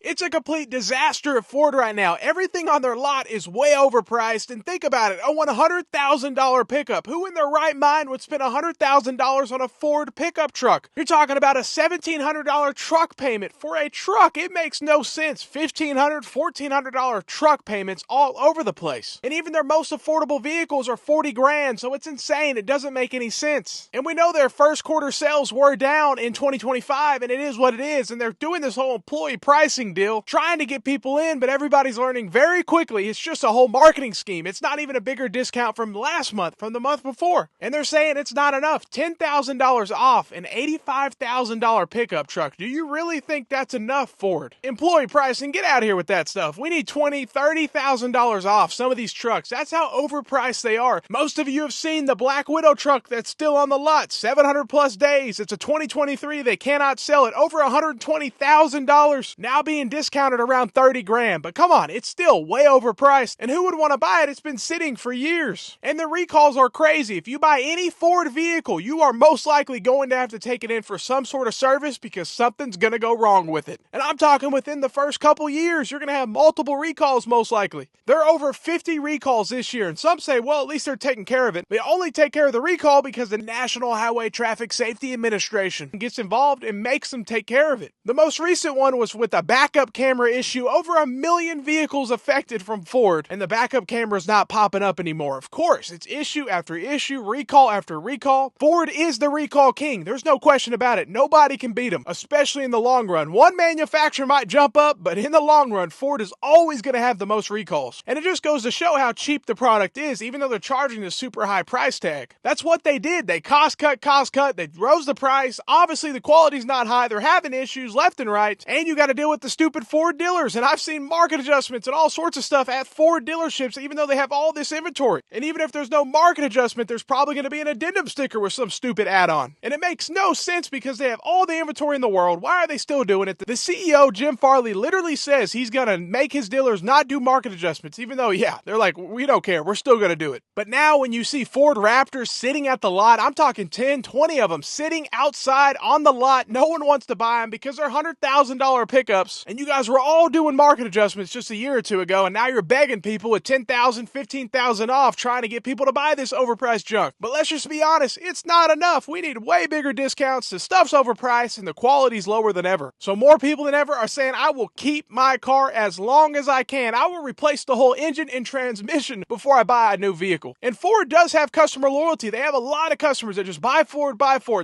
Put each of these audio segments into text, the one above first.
It's a complete disaster at Ford right now. Everything on their lot is way overpriced, and think about it, a $100,000 pickup. Who in their right mind would spend $100,000 on a Ford pickup truck? You're talking about a $1,700 truck payment for a truck. It makes no sense. $1,500, $1,400 truck payments all over the place. And even their most affordable vehicles are 40 grand, so it's insane. It doesn't make any sense. And we know their first quarter sales were down in 2025, and it is what it is, and they're doing this whole employee pricing deal, trying to get people in, but everybody's learning very quickly it's just a whole marketing scheme. It's not even a bigger discount from last month, from the month before. And they're saying it's not enough. $10,000 off an $85,000 pickup truck. Do you really think that's enough, Ford? Employee pricing, get out of here with that stuff. We need $20,000, $30,000 off some of these trucks. That's how overpriced they are. Most of you have seen the Black Widow truck that's still on the lot, 700 plus days. It's a 2023. They cannot sell it. Over $120,000. Now being discounted around 30 grand. But come on, it's still way overpriced. And who would want to buy it? It's been sitting for years. And the recalls are crazy. If you buy any Ford vehicle, you are most likely going to have to take it in for some sort of service because something's going to go wrong with it. And I'm talking within the first couple years, you're going to have multiple recalls most likely. There are over 50 recalls this year. And some say, well, at least they're taking care of it. They only take care of the recall because the National Highway Traffic Safety Administration gets involved and makes them take care of it. The most recent one was with a backup camera issue. Over 1 million vehicles affected from Ford, and the backup camera's not popping up anymore. Of course, it's issue after issue, recall after recall. Ford is the recall king. There's no question about it. Nobody can beat them, especially in the long run. One manufacturer might jump up, but in the long run, Ford is always going to have the most recalls. And it just goes to show how cheap the product is, even though they're charging a super high price tag. That's what they did. They cost cut. They rose the price. Obviously, the quality's not high. They're having issues left and right. And you got to deal with the stupid Ford dealers. And I've seen market adjustments and all sorts of stuff at Ford dealerships, even though they have all this inventory. And even if there's no market adjustment, there's probably going to be an addendum sticker with some stupid add-on. And it makes no sense because they have all the inventory in the world. Why are they still doing it? The CEO, Jim Farley, literally says he's going to make his dealers not do market adjustments, even though, yeah, they're like, we don't care. We're still going to do it. But now when you see Ford Raptors sitting at the lot, I'm talking 10, 20 of them sitting outside on the lot. No one wants to buy them because they're $100,000 pickups. And you guys were all doing market adjustments just a year or two ago, and now you're begging people with $10,000, $15,000 off, trying to get people to buy this overpriced junk. But let's just be honest, it's not enough. We need way bigger discounts. The stuff's overpriced and the quality's lower than ever. So more people than ever are saying, I will keep my car as long as I can. I will replace the whole engine and transmission before I buy a new vehicle. And Ford does have customer loyalty. They have a lot of customers that just buy Ford.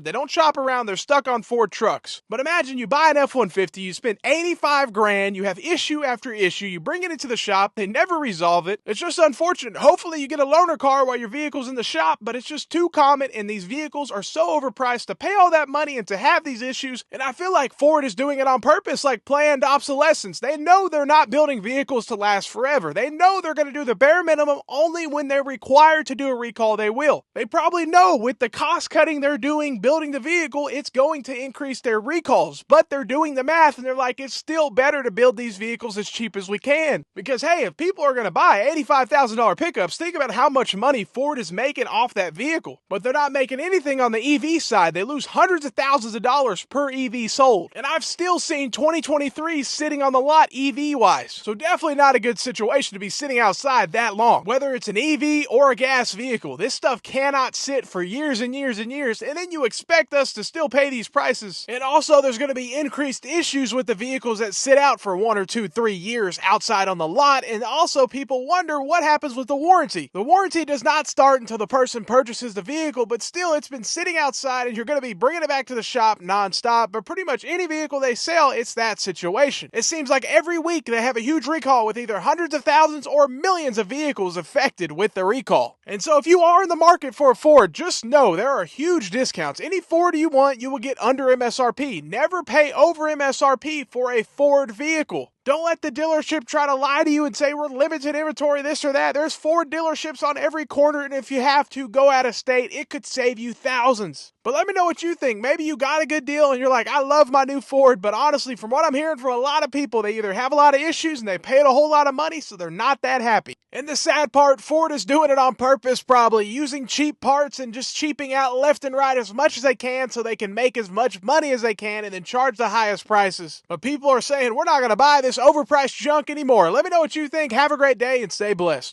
They don't shop around. They're stuck on Ford trucks. But imagine you buy an F-150, you spend 85 grand, you have issue after issue, you bring it into the shop, they never resolve it. It's just unfortunate. Hopefully you get a loaner car while your vehicle's in the shop, but it's just too common, and these vehicles are so overpriced to pay all that money and to have these issues. And I feel like Ford is doing it on purpose, like planned obsolescence. They know they're not building vehicles to last forever. They know they're going to do the bare minimum. Only when they're required to do a recall, they will. They probably know with the cost cutting they're doing building the vehicle, it's going to increase their recalls. But they're doing the math and they're like, it's still better to build these vehicles as cheap as we can. Because hey, if people are going to buy $85,000 pickups, think about how much money Ford is making off that vehicle. But they're not making anything on the EV side. They lose hundreds of thousands of dollars per EV sold. And I've still seen 2023 sitting on the lot EV-wise. So definitely not a good situation to be sitting outside that long. Whether it's an EV or a gas vehicle, this stuff cannot sit for years and years and years. And then you expect us to still pay these prices. And also there's going to be increased issues with the vehicles that sit out for 1 or 2, 3 years outside on the lot. And also people wonder what happens with the warranty. The warranty does not start until the person purchases the vehicle, but still it's been sitting outside and you're going to be bringing it back to the shop nonstop. But pretty much any vehicle they sell, it's that situation. It seems like every week they have a huge recall with either hundreds of thousands or millions of vehicles affected with the recall. And so if you are in the market for a Ford, just know there are huge discounts. Any Ford you want, you will get under MSRP. Never pay over MSRP for a Ford vehicle. Don't let the dealership try to lie to you and say we're limited inventory, this or that. There's Ford dealerships on every corner, and if you have to go out of state, it could save you thousands. But let me know what you think. Maybe you got a good deal and you're like, I love my new Ford, but honestly, from what I'm hearing from a lot of people, they either have a lot of issues and they paid a whole lot of money, so they're not that happy. And the sad part, Ford is doing it on purpose, probably using cheap parts and just cheaping out left and right as much as they can so they can make as much money as they can and then charge the highest prices. But people are saying, we're not going to buy this this overpriced junk anymore. Let me know what you think. Have a great day and stay blessed.